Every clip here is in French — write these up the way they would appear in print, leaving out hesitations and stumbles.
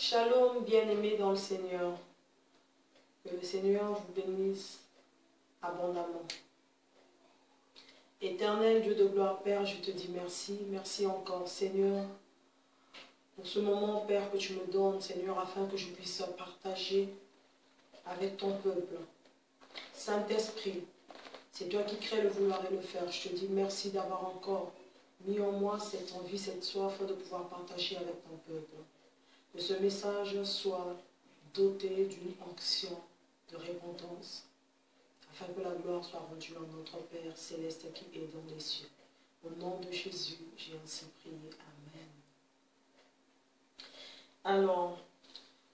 Shalom, bien-aimés dans le Seigneur. Que le Seigneur vous bénisse abondamment. Éternel Dieu de gloire, Père, je te dis merci. Merci encore, Seigneur, pour ce moment, Père, que tu me donnes, Seigneur, afin que je puisse partager avec ton peuple. Saint-Esprit, c'est toi qui crées le vouloir et le faire. Je te dis merci d'avoir encore mis en moi cette envie, cette soif de pouvoir partager avec ton peuple. Que ce message soit doté d'une onction de repentance, afin que la gloire soit rendue à notre Père céleste qui est dans les cieux. Au nom de Jésus, j'ai ainsi prié. Amen. Alors,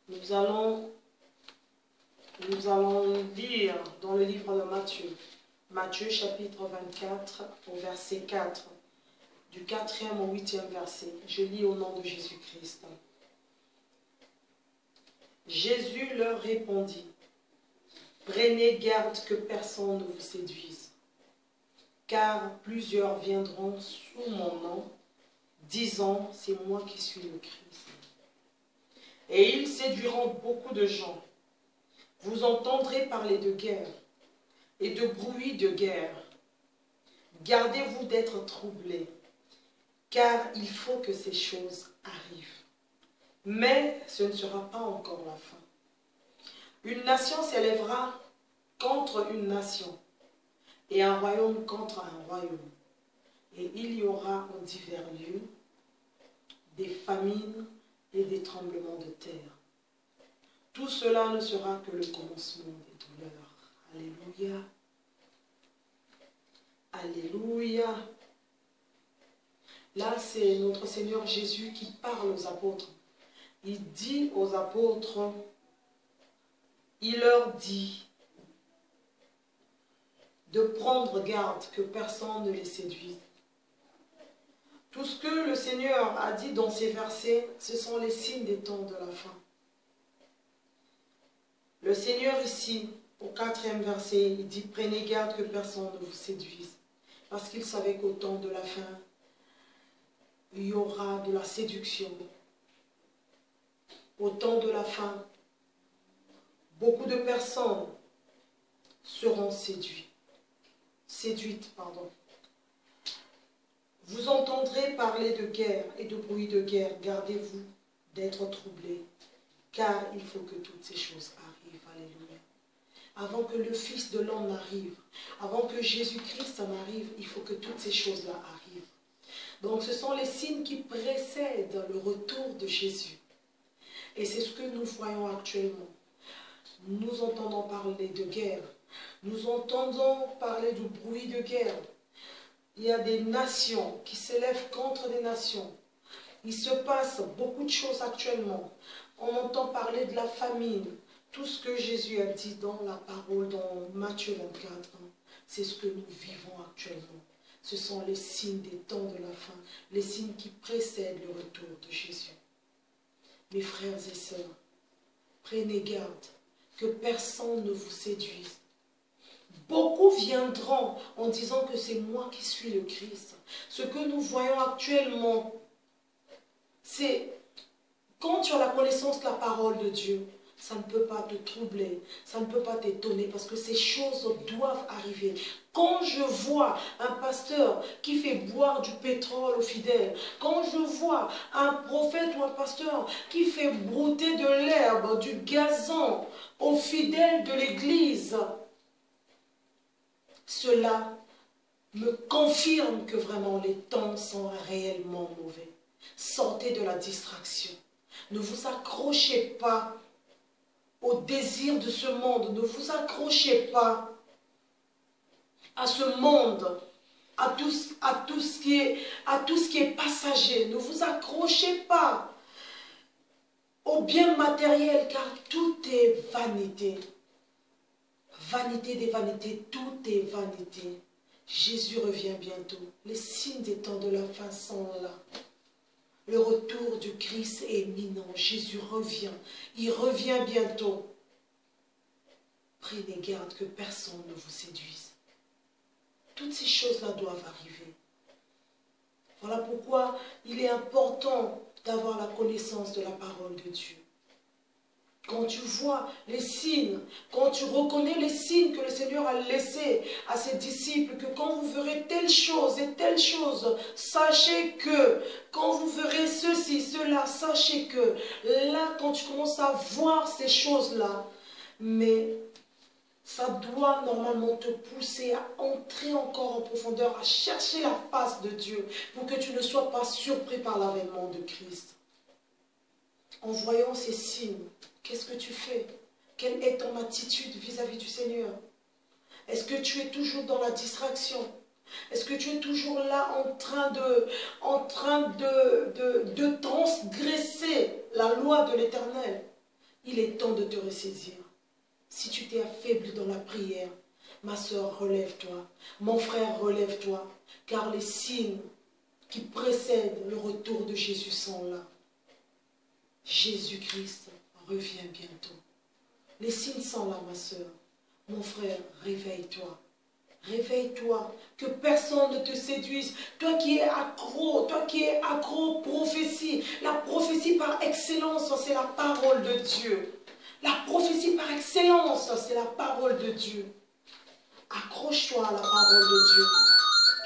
nous allons lire dans le livre de Matthieu. Matthieu chapitre 24 au verset 4. Du 4e au 8e verset. Je lis au nom de Jésus-Christ. Jésus leur répondit: prenez garde que personne ne vous séduise, car plusieurs viendront sous mon nom, disant c'est moi qui suis le Christ. Et ils séduiront beaucoup de gens. Vous entendrez parler de guerre et de bruit de guerre. Gardez-vous d'être troublés, car il faut que ces choses arrivent. Mais ce ne sera pas encore la fin. Une nation s'élèvera contre une nation, et un royaume contre un royaume. Et il y aura en divers lieux des famines et des tremblements de terre. Tout cela ne sera que le commencement des douleurs. Alléluia. Alléluia. Là, c'est notre Seigneur Jésus qui parle aux apôtres. Il dit aux apôtres, il leur dit de prendre garde que personne ne les séduise. Tout ce que le Seigneur a dit dans ces versets, ce sont les signes des temps de la fin. Le Seigneur ici, au 4e verset, il dit « Prenez garde que personne ne vous séduise ». Parce qu'il savait qu'au temps de la fin, il y aura de la séduction. Au temps de la fin, beaucoup de personnes seront séduites. Vous entendrez parler de guerre et de bruit de guerre. Gardez-vous d'être troublés, car il faut que toutes ces choses arrivent. Alléluia. Avant que le Fils de l'homme n'arrive, avant que Jésus-Christ en arrive, il faut que toutes ces choses-là arrivent. Donc ce sont les signes qui précèdent le retour de Jésus. Et c'est ce que nous voyons actuellement. Nous entendons parler de guerre. Nous entendons parler du bruit de guerre. Il y a des nations qui s'élèvent contre des nations. Il se passe beaucoup de choses actuellement. On entend parler de la famine. Tout ce que Jésus a dit dans la parole, dans Matthieu 24, c'est ce que nous vivons actuellement. Ce sont les signes des temps de la fin, les signes qui précèdent le retour de Jésus. Mes frères et sœurs, prenez garde que personne ne vous séduise. Beaucoup viendront en disant que c'est moi qui suis le Christ. Ce que nous voyons actuellement, c'est quand tu as la connaissance de la parole de Dieu, ça ne peut pas te troubler, ça ne peut pas t'étonner parce que ces choses doivent arriver. Quand je vois un pasteur qui fait boire du pétrole aux fidèles, quand je vois un prophète ou un pasteur qui fait brouter de l'herbe, du gazon aux fidèles de l'église, cela me confirme que vraiment les temps sont réellement mauvais. Sortez de la distraction. Ne vous accrochez pas au désir de ce monde. Ne vous accrochez pas à ce monde, à tout ce qui est passager. Ne vous accrochez pas au bien matériel, car tout est vanité. Vanité des vanités, tout est vanité. Jésus revient bientôt. Les signes des temps de la fin sont là. Le retour du Christ est imminent. Jésus revient. Il revient bientôt. Prenez garde que personne ne vous séduise. Toutes ces choses-là doivent arriver. Voilà pourquoi il est important d'avoir la connaissance de la parole de Dieu. quand tu vois les signes, quand tu reconnais les signes que le Seigneur a laissés à ses disciples, que quand vous verrez telle chose et telle chose, sachez que, quand vous verrez ceci, cela, sachez que, là, quand tu commences à voir ces choses-là, mais ça doit normalement te pousser à entrer encore en profondeur, à chercher la face de Dieu, pour que tu ne sois pas surpris par l'avènement de Christ. En voyant ces signes, qu'est-ce que tu fais? Quelle est ton attitude vis-à-vis du Seigneur? Est-ce que tu es toujours dans la distraction? Est-ce que tu es toujours là en train de transgresser la loi de l'Éternel? Il est temps de te ressaisir. Si tu t'es affaibli dans la prière, ma soeur, relève-toi. Mon frère, relève-toi. Car les signes qui précèdent le retour de Jésus sont là. Jésus-Christ revient bientôt. Les signes sont là, ma soeur. Mon frère, réveille-toi. Réveille-toi, que personne ne te séduise. Toi qui es accro aux prophéties. La prophétie par excellence, c'est la parole de Dieu. La prophétie par excellence, c'est la parole de Dieu. Accroche-toi à la parole de Dieu.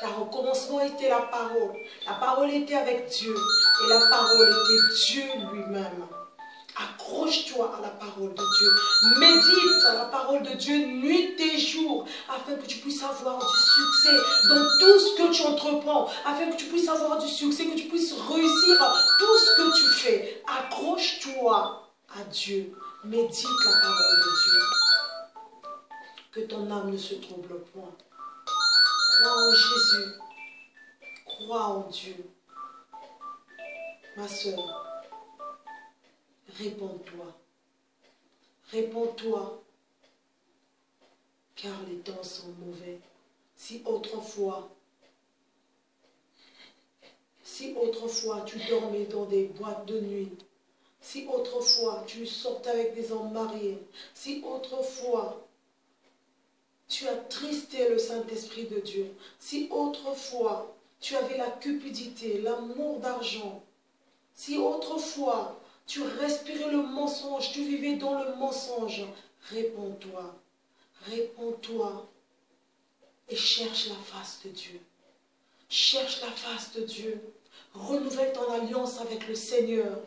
Car au commencement était la parole. La parole était avec Dieu. Et la parole était Dieu lui-même. Accroche-toi à la parole de Dieu. Médite à la parole de Dieu nuit et jour, afin que tu puisses avoir du succès dans tout ce que tu entreprends, afin que tu puisses avoir du succès, que tu puisses réussir tout ce que tu fais. Accroche-toi à Dieu. Médite la parole de Dieu. Que ton âme ne se trouble point. Crois en Jésus. Crois en Dieu. Ma soeur, réponds-toi. Réponds-toi. Car les temps sont mauvais. Si autrefois tu dormais dans des boîtes de nuit, si autrefois tu sortais avec des hommes mariés, si autrefois tu as tristé le Saint-Esprit de Dieu, si autrefois tu avais la cupidité, l'amour d'argent, si autrefois tu respirais le mensonge, tu vivais dans le mensonge, réponds-toi, réponds-toi et cherche la face de Dieu. Cherche la face de Dieu. Renouvelle ton alliance avec le Seigneur.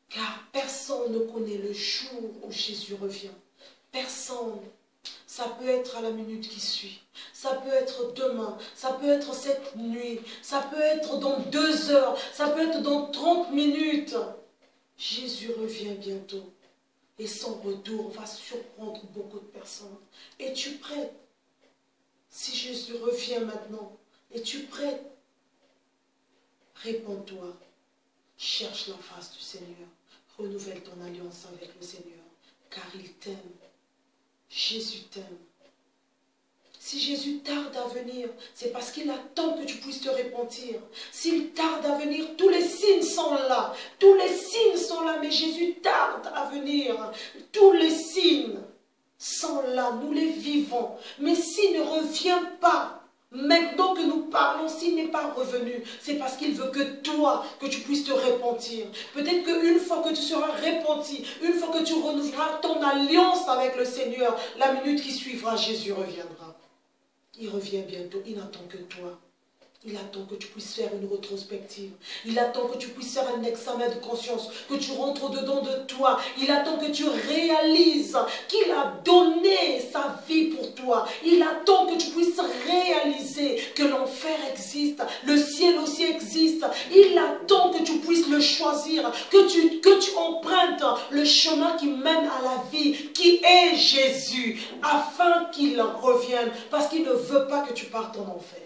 Car personne ne connaît le jour où Jésus revient. Personne. Ça peut être à la minute qui suit. Ça peut être demain. Ça peut être cette nuit. Ça peut être dans 2 heures. Ça peut être dans 30 minutes. Jésus revient bientôt. Et son retour va surprendre beaucoup de personnes. Es-tu prêt? Si Jésus revient maintenant, es-tu prêt? Réponds-toi. Cherche la face du Seigneur. Renouvelle ton alliance avec le Seigneur. Car il t'aime. Jésus t'aime. Si Jésus tarde à venir, c'est parce qu'il attend que tu puisses te repentir. S'il tarde à venir, tous les signes sont là. Tous les signes sont là, mais Jésus tarde à venir. Tous les signes sont là, nous les vivons. Mais s'il ne revient pas, maintenant que nous parlons, s'il n'est pas revenu, c'est parce qu'il veut que toi, que tu puisses te repentir. Peut-être qu'une fois que tu seras repenti, une fois que tu renouvelleras ton alliance avec le Seigneur, la minute qui suivra, Jésus reviendra. Il revient bientôt, il n'attend que toi. Il attend que tu puisses faire une rétrospective. Il attend que tu puisses faire un examen de conscience, que tu rentres dedans de toi. Il attend que tu réalises qu'il a donné sa vie pour toi. Il attend que tu puisses réaliser que l'enfer existe, le ciel aussi existe. Il attend que tu puisses le choisir, que tu empruntes le chemin qui mène à la vie, qui est Jésus, afin qu'il revienne, parce qu'il ne veut pas que tu partes en enfer.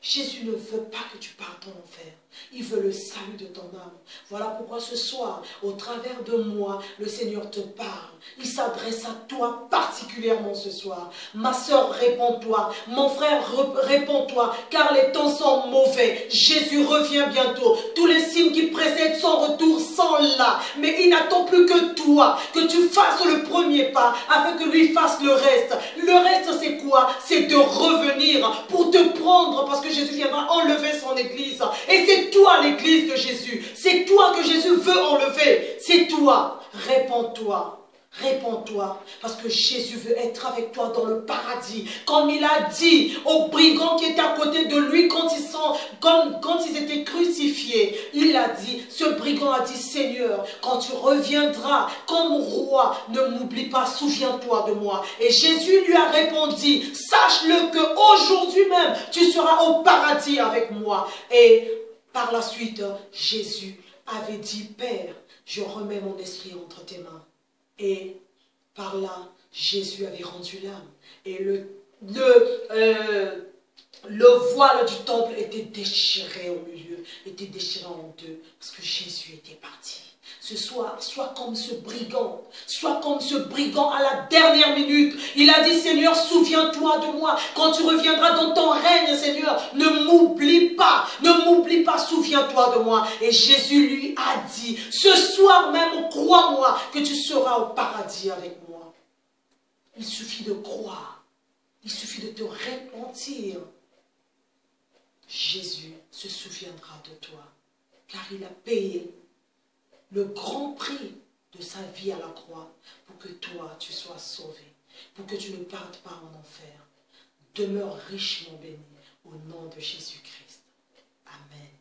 Jésus ne veut pas que tu partes en enfer. Il veut le salut de ton âme. Voilà pourquoi ce soir, au travers de moi, le Seigneur te parle. Il s'adresse à toi particulièrement ce soir. Ma soeur, réponds-toi. Mon frère, réponds-toi. Car les temps sont mauvais. Jésus revient bientôt. Tous les signes qui précèdent son retour sont là. Mais il n'attend plus que toi. Que tu fasses le premier pas afin que lui fasse le reste. Le reste, c'est quoi? C'est de revenir pour te prendre, parce que Jésus viendra enlever son église. Et c'est toi l'église de Jésus. C'est toi que Jésus veut enlever. c'est toi. Répands-toi. Répands-toi, parce que Jésus veut être avec toi dans le paradis. Comme il a dit aux brigands qui étaient à côté de lui quand ils étaient crucifiés, il a dit, ce brigand a dit, Seigneur, quand tu reviendras comme roi, ne m'oublie pas, souviens-toi de moi. Et Jésus lui a répondu, sache-le qu'aujourd'hui même, tu seras au paradis avec moi. Et par la suite, Jésus avait dit, Père, je remets mon esprit entre tes mains. Et par là, Jésus avait rendu l'âme. Et le voile du temple était déchiré au milieu, était déchiré en deux, parce que Jésus était parti. Ce soir, sois comme ce brigand à la dernière minute. Il a dit, Seigneur, souviens-toi de moi. Quand tu reviendras dans ton règne, Seigneur, ne m'oublie pas, souviens-toi de moi. Et Jésus lui a dit, ce soir même, crois-moi que tu seras au paradis avec moi. Il suffit de croire, il suffit de te repentir. Jésus se souviendra de toi, car il a payé le grand prix de sa vie à la croix pour que toi, tu sois sauvé, pour que tu ne partes pas en enfer. Demeure richement béni au nom de Jésus-Christ. Amen.